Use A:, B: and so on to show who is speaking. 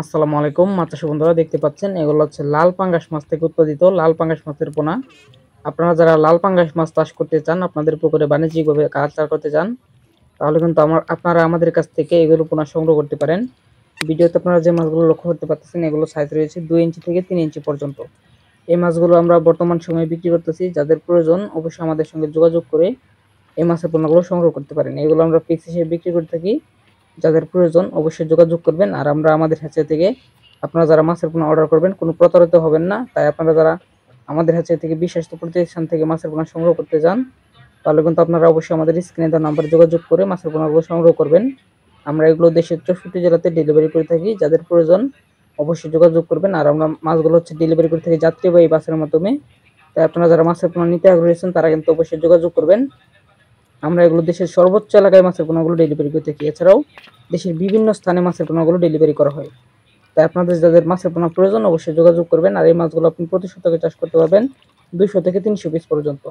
A: আসসালামু আলাইকুম মাছ চাষি বন্ধুরা, দেখতে পাচ্ছেন এগুলো হচ্ছে লাল পাঙ্গাস মাছ থেকে উৎপাদিত লাল পাঙ্গাস মাছের পোনা। আপনারা যারা লাল পাঙ্গাস মাছ চাষ করতে চান, আপনাদের পুকুরে বাণিজ্যিকভাবে কালচার করতে চান, তাহলে কিন্তু আপনারা আমাদের কাছ থেকে এগুলো পোনা সংগ্রহ করতে পারেন। ভিডিওতে আপনারা যে মাছগুলো লক্ষ্য করতে পারতেছেন, এগুলো সাইজ রয়েছে 2 ইঞ্চি থেকে 3 ইঞ্চি পর্যন্ত। এই মাছগুলো আমরা বর্তমান সময়ে বিক্রি করতেছি। যাদের প্রয়োজন অবশ্যই আমাদের সঙ্গে যোগাযোগ করে এই মাছের পোনাগুলো সংগ্রহ করতে পারেন। এগুলো আমরা পিস হিসেবে বিক্রি করে থাকি। যাদের প্রয়োজন অবশ্যই যোগাযোগ করবেন। আর আমরা আমাদের হ্যাচারি থেকে আপনারা যারা মাছের পোনা অর্ডার করবেন, কোনো প্রতারিত হবেন না। তাই আপনারা যারা আমাদের হ্যাচারি থেকে বিশ্বস্ত প্রতিষ্ঠান থেকে মাছের পোনা সংগ্রহ করতে চান, তাহলে কিন্তু আপনারা অবশ্যই আমাদের স্ক্রিনে দেওয়া নাম্বারে যোগাযোগ করে মাছের পোনাগুলো সংগ্রহ করবেন। আমরা এগুলো দেশের 64 জেলাতে ডেলিভারি করে থাকি। যাদের প্রয়োজন অবশ্যই যোগাযোগ করবেন। আর আমরা মাছগুলো হচ্ছে ডেলিভারি করে থাকি যাত্রীবাহী বাসের মাধ্যমে। তাই আপনারা যারা মাছের পোনা নিতে আগ্রহী আছেন, তারা কিন্তু অবশ্যই যোগাযোগ করবেন। আমরা এগুলো দেশের সর্বোচ্চ এলাকায় মাছের পোনাগুলো ডেলিভারি করে থাকি। এছাড়াও দেশের বিভিন্ন স্থানে মাছের পোনাগুলো ডেলিভারি করা হয়। তাই আপনাদের যাদের মাছের পোনা প্রয়োজন অবশ্যই যোগাযোগ করবেন। আর এই মাছগুলো আপনি প্রতি শতকে চাষ করতে পারবেন 200 থেকে 300 পিস পর্যন্ত।